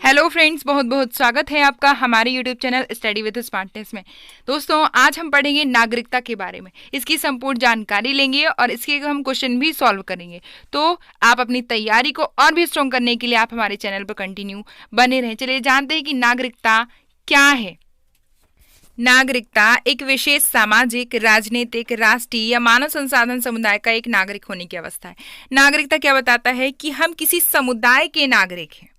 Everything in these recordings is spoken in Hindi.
हेलो फ्रेंड्स, बहुत बहुत स्वागत है आपका हमारे YouTube channel study with smartness में। दोस्तों, आज हम पढ़ेंगे नागरिकता के बारे में। इसकी संपूर्ण जानकारी लेंगे और इसके हम क्वेश्चन भी सॉल्व करेंगे। तो आप अपनी तैयारी को और भी स्ट्रॉन्ग करने के लिए आप हमारे चैनल पर कंटिन्यू बने रहें। चलिए जानते हैं कि नागरिकता क्या है। नागरिकता एक विशेष सामाजिक, राजनीतिक, राष्ट्रीय या मानव संसाधन समुदाय का एक नागरिक होने की अवस्था है। नागरिकता क्या बताता है कि हम किसी समुदाय के नागरिक हैं।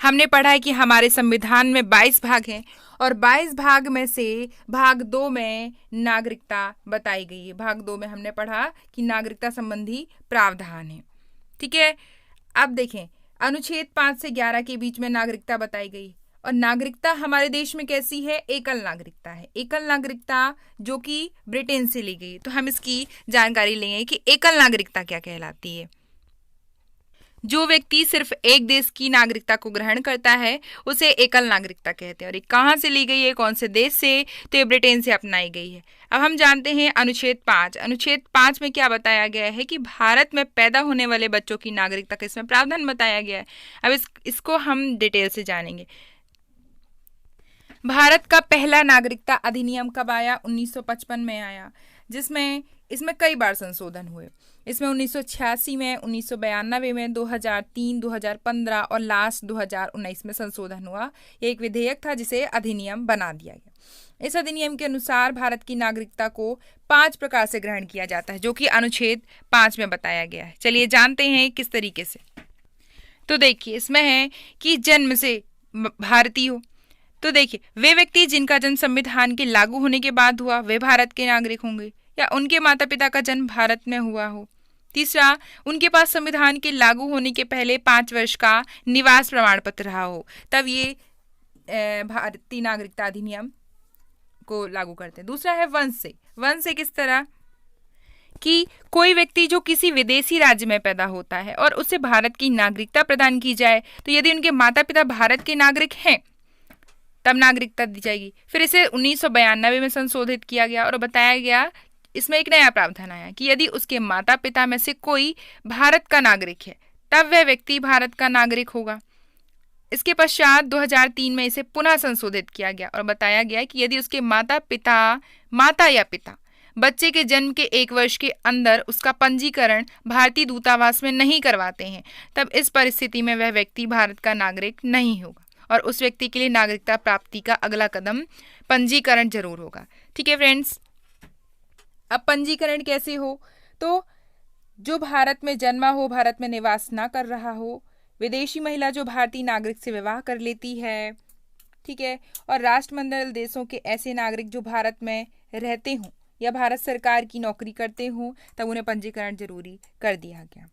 हमने पढ़ा है कि हमारे संविधान में 22 भाग हैं और 22 भाग में से भाग 2 में नागरिकता बताई गई है। भाग 2 में हमने पढ़ा कि नागरिकता संबंधी प्रावधान है। ठीक है, अब देखें, अनुच्छेद 5 से 11 के बीच में नागरिकता बताई गई। और नागरिकता हमारे देश में कैसी है? एकल नागरिकता है। एकल नागरिकता जो कि ब्रिटेन से ली गई। तो हम इसकी जानकारी लेंगे कि एकल नागरिकता क्या कहलाती है। जो व्यक्ति सिर्फ एक देश की नागरिकता को ग्रहण करता है उसे एकल नागरिकता कहते हैं। और ये कहाँ से ली गई है, कौन से देश से? तो ये ब्रिटेन से अपनाई गई है। अब हम जानते हैं अनुच्छेद 5। अनुच्छेद 5 में क्या बताया गया है कि भारत में पैदा होने वाले बच्चों की नागरिकता का इसमें प्रावधान बताया गया है। अब इसको हम डिटेल से जानेंगे। भारत का पहला नागरिकता अधिनियम कब आया? 1955 में आया, जिसमें इसमें कई बार संशोधन हुए। इसमें 1986 में, 1992 में, 2003, 2015 और लास्ट 2019 में संशोधन हुआ। ये एक विधेयक था जिसे अधिनियम बना दिया गया। इस अधिनियम के अनुसार भारत की नागरिकता को 5 प्रकार से ग्रहण किया जाता है, जो कि अनुच्छेद 5 में बताया गया है। चलिए जानते हैं किस तरीके से। तो देखिए, इसमें है कि जन्म से भारतीय हो। तो देखिए, वे व्यक्ति जिनका जन्म संविधान के लागू होने के बाद हुआ वे भारत के नागरिक होंगे, या उनके माता पिता का जन्म भारत में हुआ हो। तीसरा, उनके पास संविधान के लागू होने के पहले 5 वर्ष का निवास प्रमाण पत्र रहा हो, तब ये भारतीय नागरिकता अधिनियम को लागू करते हैं। दूसरा है वंश से। वंश से किस तरह कि कोई व्यक्ति जो किसी विदेशी राज्य में पैदा होता है और उसे भारत की नागरिकता प्रदान की जाए, तो यदि उनके माता पिता भारत के नागरिक हैं तब नागरिकता दी जाएगी। फिर इसे 1992 में संशोधित किया गया और बताया गया, इसमें एक नया प्रावधान आया कि यदि उसके माता पिता में से कोई भारत का नागरिक है तब वह व्यक्ति भारत का नागरिक होगा। इसके पश्चात 2003 में इसे पुनः संशोधित किया गया और बताया गया कि यदि उसके माता या पिता बच्चे के जन्म के 1 वर्ष के अंदर उसका पंजीकरण भारतीय दूतावास में नहीं करवाते हैं, तब इस परिस्थिति में वह व्यक्ति भारत का नागरिक नहीं होगा और उस व्यक्ति के लिए नागरिकता प्राप्ति का अगला कदम पंजीकरण जरूर होगा। ठीक है फ्रेंड्स, अब पंजीकरण कैसे हो? तो जो भारत में जन्मा हो, भारत में निवास ना कर रहा हो, विदेशी महिला जो भारतीय नागरिक से विवाह कर लेती है, ठीक है, और राष्ट्रमंडल देशों के ऐसे नागरिक जो भारत में रहते हों या भारत सरकार की नौकरी करते हों, तब उन्हें पंजीकरण जरूरी कर दिया गया।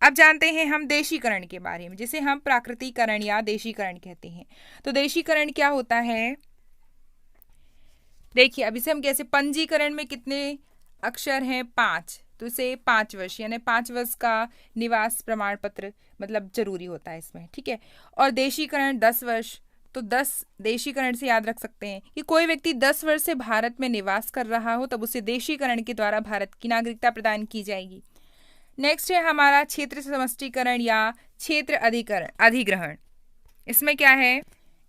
अब जानते हैं हम देशीकरण के बारे में, जिसे हम प्राकृतिकरण या देशीकरण कहते हैं। तो देशीकरण क्या होता है? देखिए, अब इसे हम कैसे, पंजीकरण में कितने अक्षर हैं? 5। तो इसे 5 वर्ष यानी 5 वर्ष का निवास प्रमाण पत्र मतलब जरूरी होता है इसमें। ठीक है, और देशीकरण 10 वर्ष। तो 10 देशीकरण से याद रख सकते हैं कि कोई व्यक्ति 10 वर्ष से भारत में निवास कर रहा हो तब उसे देशीकरण के द्वारा भारत की नागरिकता प्रदान की जाएगी। नेक्स्ट है हमारा क्षेत्र समष्टीकरण या क्षेत्र अधिग्रहण। इसमें क्या है?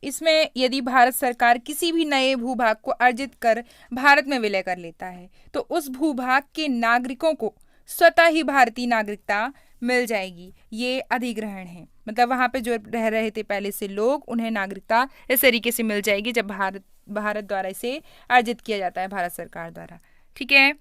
इसमें यदि भारत सरकार किसी भी नए भूभाग को अर्जित कर भारत में विलय कर लेता है तो उस भूभाग के नागरिकों को स्वतः ही भारतीय नागरिकता मिल जाएगी। ये अधिग्रहण है, मतलब वहां पे जो रह रहे थे पहले से लोग, उन्हें नागरिकता इस तरीके से मिल जाएगी जब भारत द्वारा इसे अर्जित किया जाता है, भारत सरकार द्वारा। ठीक है,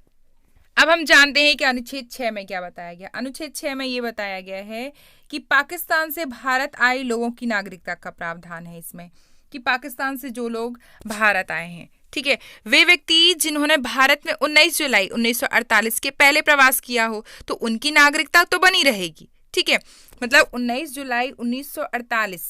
अब हम जानते हैं कि अनुच्छेद 6 में क्या बताया गया। अनुच्छेद 6 में ये बताया गया है कि पाकिस्तान से भारत आए लोगों की नागरिकता का प्रावधान है इसमें, कि पाकिस्तान से जो लोग भारत आए हैं, ठीक है, वे व्यक्ति जिन्होंने भारत में 19 जुलाई 1948 के पहले प्रवास किया हो तो उनकी नागरिकता तो बनी रहेगी। ठीक है, मतलब 19 जुलाई 1948,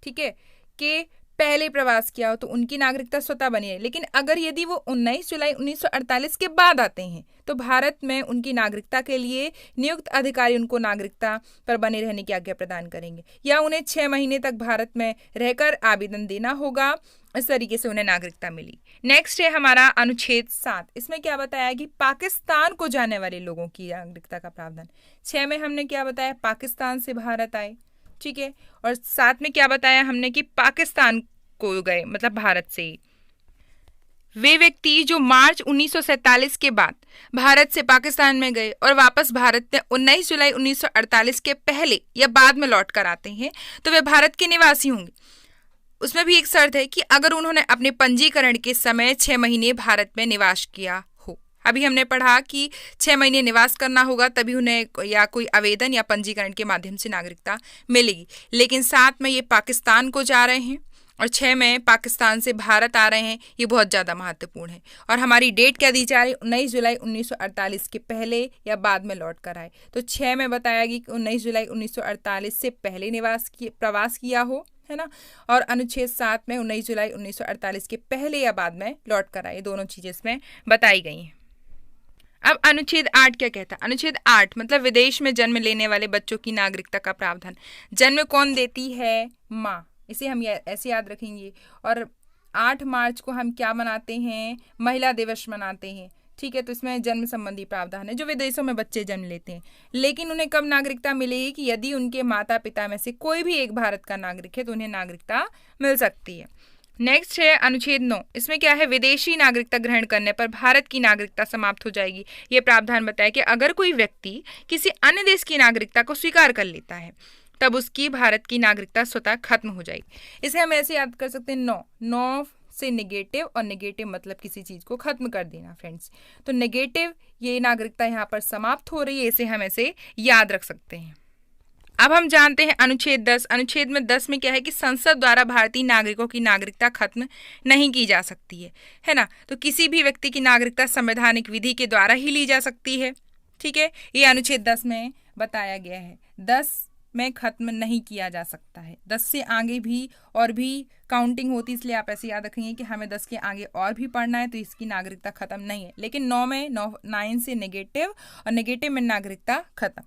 ठीक है, के पहले प्रवास किया हो तो उनकी नागरिकता स्वतः बनी है। लेकिन अगर यदि वो 19 जुलाई 1948 के बाद आते हैं तो भारत में उनकी नागरिकता के लिए नियुक्त अधिकारी उनको नागरिकता पर बने रहने की आज्ञा प्रदान करेंगे, या उन्हें 6 महीने तक भारत में रहकर आवेदन देना होगा। इस तरीके से उन्हें नागरिकता मिली। नेक्स्ट है हमारा अनुच्छेद 7। इसमें क्या बताया कि पाकिस्तान को जाने वाले लोगों की नागरिकता का प्रावधान। 6 में हमने क्या बताया? पाकिस्तान से भारत आए, ठीक है। और साथ में क्या बताया हमने कि पाकिस्तान को गए, मतलब भारत से ही। वे व्यक्ति जो मार्च 1947 के बाद भारत से पाकिस्तान में गए और वापस भारत में 19 जुलाई 1948 के पहले या बाद में लौट कर आते हैं तो वे भारत के निवासी होंगे। उसमें भी एक शर्त है कि अगर उन्होंने अपने पंजीकरण के समय 6 महीने भारत में निवास किया हो। अभी हमने पढ़ा कि 6 महीने निवास करना होगा तभी उन्हें या कोई आवेदन या पंजीकरण के माध्यम से नागरिकता मिलेगी, लेकिन साथ में ये पाकिस्तान को जा रहे हैं और 6 में पाकिस्तान से भारत आ रहे हैं, ये बहुत ज़्यादा महत्वपूर्ण है। और हमारी डेट क्या दी जा रही है, 19 जुलाई 1948 के पहले या बाद में लौट कर आए। तो 6 में बताया गया कि 19 जुलाई 1948 से पहले प्रवास किया हो, है ना। और अनुच्छेद 7 में 19 जुलाई 1948 के पहले या बाद में लौट कर आए, दोनों चीज़ें इसमें बताई गई हैं। अब अनुच्छेद 8 क्या कहता है? अनुच्छेद 8 मतलब विदेश में जन्म लेने वाले बच्चों की नागरिकता का प्रावधान। जन्म कौन देती है? माँ। इसे हम ऐसे याद रखेंगे। और 8 मार्च को हम क्या मनाते हैं? महिला दिवस मनाते हैं, ठीक है। तो इसमें जन्म संबंधी प्रावधान है जो विदेशों में बच्चे जन्म लेते हैं, लेकिन उन्हें कब नागरिकता मिलेगी कि यदि उनके माता पिता में से कोई भी एक भारत का नागरिक है तो उन्हें नागरिकता मिल सकती है। नेक्स्ट है अनुच्छेद 9। इसमें क्या है? विदेशी नागरिकता ग्रहण करने पर भारत की नागरिकता समाप्त हो जाएगी। ये प्रावधान बताया कि अगर कोई व्यक्ति किसी अन्य देश की नागरिकता को स्वीकार कर लेता है तब उसकी भारत की नागरिकता स्वतः खत्म हो जाएगी। इसे हम ऐसे याद कर सकते हैं, 9 से नेगेटिव, और नेगेटिव मतलब किसी चीज को खत्म कर देना फ्रेंड्स। तो नेगेटिव ये नागरिकता यहाँ पर समाप्त हो रही है, इसे हम ऐसे याद रख सकते हैं। अब हम जानते हैं अनुच्छेद 10। अनुच्छेद में 10 में क्या है कि संसद द्वारा भारतीय नागरिकों की नागरिकता खत्म नहीं की जा सकती है ना। तो किसी भी व्यक्ति की नागरिकता संवैधानिक विधि के द्वारा ही ली जा सकती है, ठीक है। ये अनुच्छेद 10 में बताया गया है। 10 में खत्म नहीं किया जा सकता है। 10 से आगे भी और भी काउंटिंग होती है, इसलिए आप ऐसे याद रखेंगे कि हमें 10 के आगे और भी पढ़ना है तो इसकी नागरिकता खत्म नहीं है। लेकिन 9 से नेगेटिव और नेगेटिव में नागरिकता खत्म।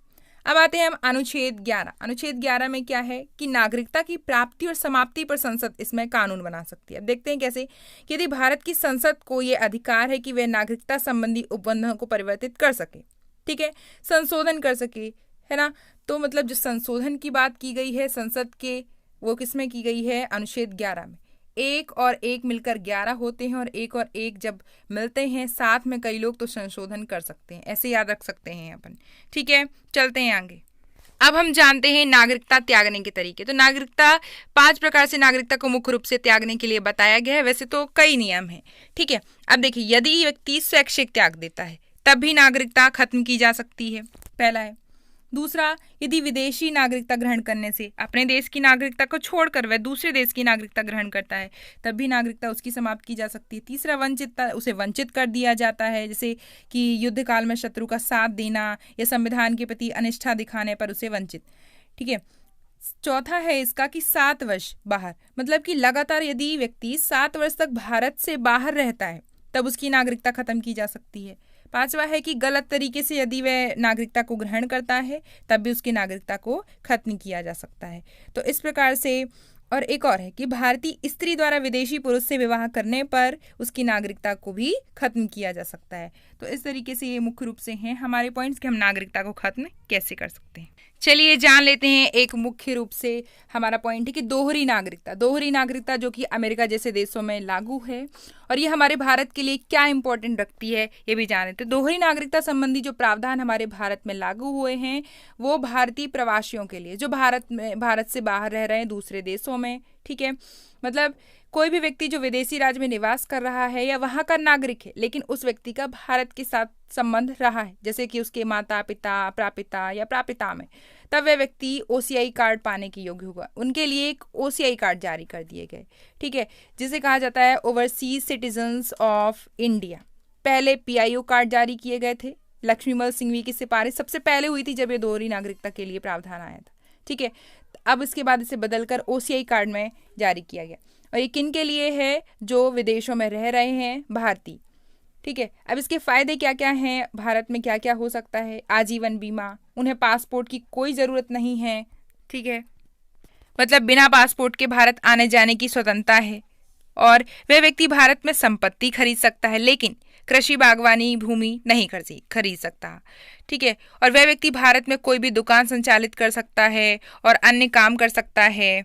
अब आते हैं हम अनुच्छेद 11। अनुच्छेद 11 में क्या है कि नागरिकता की प्राप्ति और समाप्ति पर संसद इसमें कानून बना सकती है। अब देखते हैं कैसे कि यदि भारत की संसद को ये अधिकार है कि वह नागरिकता संबंधी उपबंधों को परिवर्तित कर सके, ठीक है, संशोधन कर सके, है ना। तो मतलब जो संशोधन की बात की गई है संसद के, वो किसमें की गई है? अनुच्छेद 11 में। 1 और 1 मिलकर 11 होते हैं और 1 और 1 जब मिलते हैं साथ में कई लोग तो संशोधन कर सकते हैं, ऐसे याद रख सकते हैं अपन, ठीक है। चलते हैं आगे। अब हम जानते हैं नागरिकता त्यागने के तरीके। तो नागरिकता 5 प्रकार से नागरिकता को मुख्य रूप से त्यागने के लिए बताया गया है, वैसे तो कई नियम हैं, ठीक है। अब देखिए, यदि व्यक्ति स्वैच्छिक त्याग देता है तब भी नागरिकता खत्म की जा सकती है, पहला है। दूसरा, यदि विदेशी नागरिकता ग्रहण करने से अपने देश की नागरिकता को छोड़कर वह दूसरे देश की नागरिकता ग्रहण करता है तब भी नागरिकता उसकी समाप्त की जा सकती है। तीसरा, वंचितता, उसे वंचित कर दिया जाता है, जैसे कि युद्ध काल में शत्रु का साथ देना या संविधान के प्रति अनिष्ठा दिखाने पर उसे वंचित, ठीक है। चौथा है इसका कि 7 वर्ष बाहर, मतलब कि लगातार यदि व्यक्ति 7 वर्ष तक भारत से बाहर रहता है तब उसकी नागरिकता खत्म की जा सकती है। 5वां है कि गलत तरीके से यदि वह नागरिकता को ग्रहण करता है तब भी उसकी नागरिकता को खत्म किया जा सकता है। तो इस प्रकार से, और एक और है कि भारतीय स्त्री द्वारा विदेशी पुरुष से विवाह करने पर उसकी नागरिकता को भी खत्म किया जा सकता है। तो इस तरीके से ये मुख्य रूप से हैं हमारे पॉइंट्स कि हम नागरिकता को खत्म कैसे कर सकते हैं। चलिए जान लेते हैं एक मुख्य रूप से हमारा पॉइंट है कि दोहरी नागरिकता। दोहरी नागरिकता जो कि अमेरिका जैसे देशों में लागू है और ये हमारे भारत के लिए क्या इंपॉर्टेंट रखती है ये भी जान लेते हैं। दोहरी नागरिकता संबंधी जो प्रावधान हमारे भारत में लागू हुए हैं वो भारतीय प्रवासियों के लिए जो भारत से बाहर रह रहे हैं दूसरे देशों में, ठीक है। मतलब कोई भी व्यक्ति जो विदेशी राज्य में निवास कर रहा है या वहाँ का नागरिक है लेकिन उस व्यक्ति का भारत के साथ संबंध रहा है, जैसे कि उसके माता पिता, प्रापिता या प्रापिता में, तब वह व्यक्ति OCI कार्ड पाने के योग्य होगा। उनके लिए एक OCI कार्ड जारी कर दिए गए, ठीक है, जिसे कहा जाता है ओवरसीज सिटीजन्स ऑफ इंडिया। पहले PIO कार्ड जारी किए गए थे, लक्ष्मीमल सिंघवी की सिफारिश सबसे पहले हुई थी जब ये दोहरी नागरिकता के लिए प्रावधान आया था, ठीक है। अब इसके बाद इसे बदलकर OCI कार्ड में जारी किया गया और ये किन के लिए है? जो विदेशों में रह रहे हैं भारतीय, ठीक है। अब इसके फायदे क्या क्या हैं, भारत में क्या क्या हो सकता है? आजीवन बीमा, उन्हें पासपोर्ट की कोई ज़रूरत नहीं है, ठीक है, मतलब बिना पासपोर्ट के भारत आने जाने की स्वतंत्रता है और वह व्यक्ति भारत में संपत्ति खरीद सकता है लेकिन कृषि बागवानी भूमि नहीं खरीद सकता। ठीक है, और वह व्यक्ति भारत में कोई भी दुकान संचालित कर सकता है और अन्य काम कर सकता है।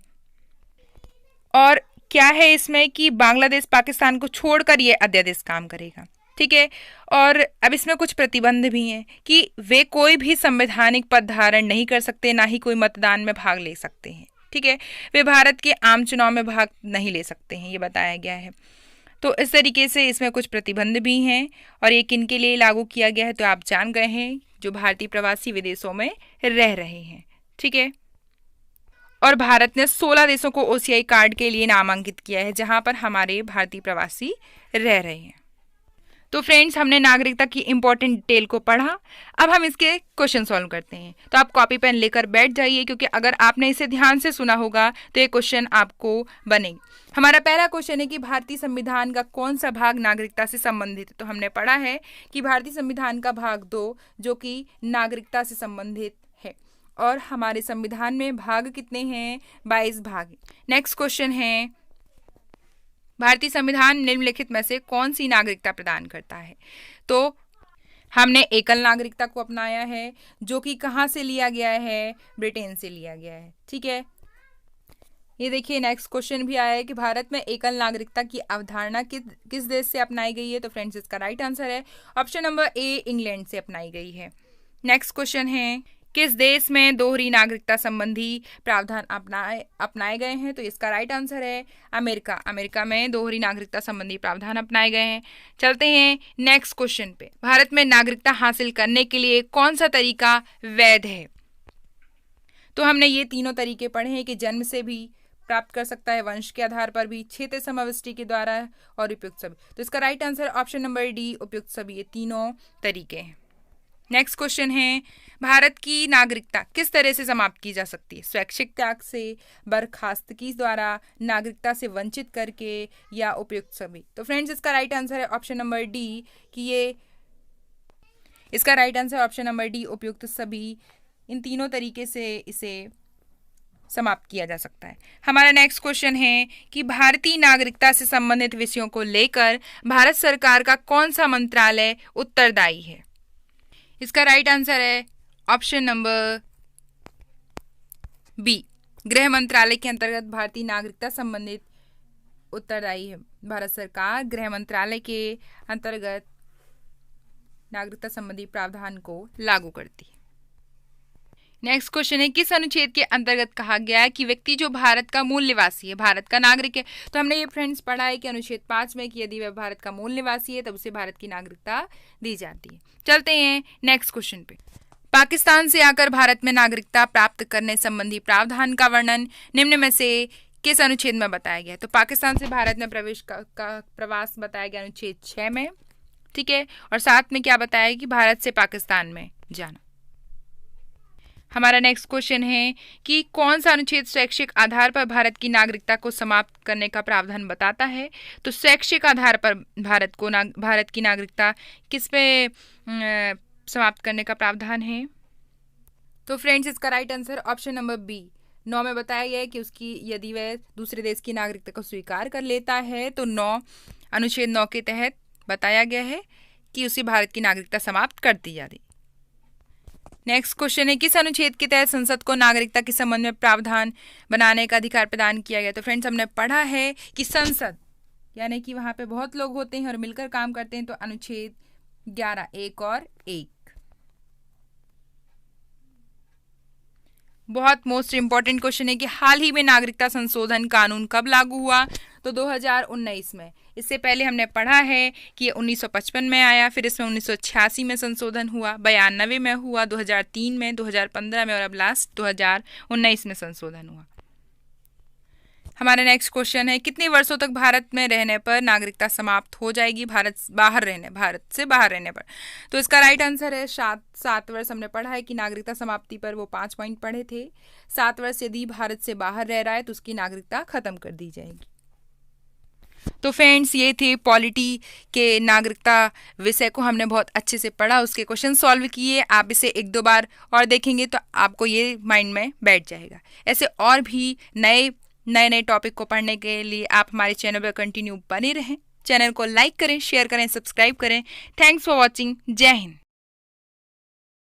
और क्या है इसमें कि बांग्लादेश पाकिस्तान को छोड़कर ये अध्यादेश काम करेगा। ठीक है, और अब इसमें कुछ प्रतिबंध भी हैं कि वे कोई भी संवैधानिक पद धारण नहीं कर सकते, ना ही कोई मतदान में भाग ले सकते हैं। ठीक है, वे भारत के आम चुनाव में भाग नहीं ले सकते हैं, ये बताया गया है। तो इस तरीके से इसमें कुछ प्रतिबंध भी हैं और ये किन के लिए लागू किया गया है तो आप जान गए हैं, जो भारतीय प्रवासी विदेशों में रह रहे हैं। ठीक है, और भारत ने 16 देशों को ओसीआई कार्ड के लिए नामांकित किया है जहां पर हमारे भारतीय प्रवासी रह रहे हैं। तो फ्रेंड्स, हमने नागरिकता की इंपॉर्टेंट डिटेल को पढ़ा। अब हम इसके क्वेश्चन सॉल्व करते हैं। तो आप कॉपी पेन लेकर बैठ जाइए, क्योंकि अगर आपने इसे ध्यान से सुना होगा तो ये क्वेश्चन आपको बनेगी। हमारा पहला क्वेश्चन है कि भारतीय संविधान का कौन सा भाग नागरिकता से संबंधित है। तो हमने पढ़ा है कि भारतीय संविधान का भाग 2 जो कि नागरिकता से संबंधित है, और हमारे संविधान में भाग कितने हैं? 22 भाग। नेक्स्ट क्वेश्चन है, भारतीय संविधान निम्नलिखित में से कौन सी नागरिकता प्रदान करता है? तो हमने एकल नागरिकता को अपनाया है, जो कि कहाँ से लिया गया है? ब्रिटेन से लिया गया है। ठीक है, ये देखिए नेक्स्ट क्वेश्चन भी आया है कि भारत में एकल नागरिकता की अवधारणा किस देश से अपनाई गई है? तो फ्रेंड्स, इसका राइट आंसर है ऑप्शन नंबर ए, इंग्लैंड से अपनाई गई है। नेक्स्ट क्वेश्चन है, किस देश में दोहरी नागरिकता संबंधी प्रावधान अपनाए गए हैं? तो इसका राइट आंसर है अमेरिका। अमेरिका में दोहरी नागरिकता संबंधी प्रावधान अपनाए गए हैं। चलते हैं नेक्स्ट क्वेश्चन पे। भारत में नागरिकता हासिल करने के लिए कौन सा तरीका वैध है? तो हमने ये तीनों तरीके पढ़े हैं कि जन्म से भी प्राप्त कर सकता है, वंश के आधार पर भी, क्षेत्रीय समाविष्टि के द्वारा और उपयुक्त सभी। तो इसका right answer option number D, उपयुक्त सभी। ये तीनों तरीके हैं। नेक्स्ट क्वेश्चन है, भारत की नागरिकता किस तरह से समाप्त की जा सकती है? स्वैच्छिक त्याग से, बर्खास्तगी द्वारा, नागरिकता से वंचित करके, या उपयुक्त सभी। तो फ्रेंड्स, इसका राइट आंसर है ऑप्शन नंबर डी कि ये इसका right answer option number D, उपयुक्त सभी। इन तीनों तरीके से इसे समाप्त किया जा सकता है। हमारा नेक्स्ट क्वेश्चन है कि भारतीय नागरिकता से संबंधित विषयों को लेकर भारत सरकार का कौन सा मंत्रालय उत्तरदायी है? इसका राइट आंसर है ऑप्शन नंबर बी, गृह मंत्रालय के अंतर्गत भारतीय नागरिकता संबंधित उत्तरदायी है। भारत सरकार गृह मंत्रालय के अंतर्गत नागरिकता संबंधी प्रावधान को लागू करती है। नेक्स्ट क्वेश्चन है, किस अनुच्छेद के अंतर्गत कहा गया है कि व्यक्ति जो भारत का मूल निवासी है, भारत का नागरिक है? तो हमने ये फ्रेंड्स पढ़ा है कि अनुच्छेद 5 में कि यदि वह भारत का मूल निवासी है तब उसे भारत की नागरिकता दी जाती है। चलते हैं नेक्स्ट क्वेश्चन पे। पाकिस्तान से आकर भारत में नागरिकता प्राप्त करने संबंधी प्रावधान का वर्णन निम्न में से किस अनुच्छेद में बताया गया है? तो पाकिस्तान से भारत में प्रवेश का प्रवास बताया गया अनुच्छेद 6 में। ठीक है, और साथ में क्या बताया है कि भारत से पाकिस्तान में जाना। हमारा नेक्स्ट क्वेश्चन है कि कौन सा अनुच्छेद शैक्षिक आधार पर भारत की नागरिकता को समाप्त करने का प्रावधान बताता है? तो शैक्षिक आधार पर भारत की नागरिकता किस पे समाप्त करने का प्रावधान है? तो फ्रेंड्स, इसका right answer option number B, 9 में बताया गया है कि उसकी यदि वह दूसरे देश की नागरिकता को स्वीकार कर लेता है तो अनुच्छेद 9 के तहत बताया गया है कि उसे भारत की नागरिकता समाप्त कर दी जाती। नेक्स्ट क्वेश्चन है, किस अनुच्छेद के तहत संसद को नागरिकता के संबंध में प्रावधान बनाने का अधिकार प्रदान किया गया? तो फ्रेंड्स, हमने पढ़ा है कि संसद यानी कि वहां पे बहुत लोग होते हैं और मिलकर काम करते हैं, तो अनुच्छेद 11 1 और 1। बहुत मोस्ट इंपॉर्टेंट क्वेश्चन है कि हाल ही में नागरिकता संशोधन कानून कब लागू हुआ? तो 2019 में। इससे पहले हमने पढ़ा है कि ये 1955 में आया, फिर इसमें 1986 में संशोधन हुआ, 92 में हुआ, 2003 में, 2015 में और अब लास्ट 2019 में संशोधन हुआ। हमारा नेक्स्ट क्वेश्चन है, कितने वर्षों तक भारत में रहने पर नागरिकता समाप्त हो जाएगी भारत से बाहर रहने पर? तो इसका राइट आंसर है 7 वर्ष। हमने पढ़ा है कि नागरिकता समाप्ति पर वो 5 पॉइंट पढ़े थे। 7 वर्ष यदि भारत से बाहर रह रहा है तो उसकी नागरिकता खत्म कर दी जाएगी। तो फ्रेंड्स, ये थे पॉलिटी के नागरिकता विषय को हमने बहुत अच्छे से पढ़ा, उसके क्वेश्चन सॉल्व किए। आप इसे 1-2 बार और देखेंगे तो आपको ये माइंड में बैठ जाएगा। ऐसे और भी नए टॉपिक को पढ़ने के लिए आप हमारे चैनल पर कंटिन्यू बने रहें। चैनल को लाइक करें, शेयर करें, सब्सक्राइब करें। Thanks for watching. जय हिंद।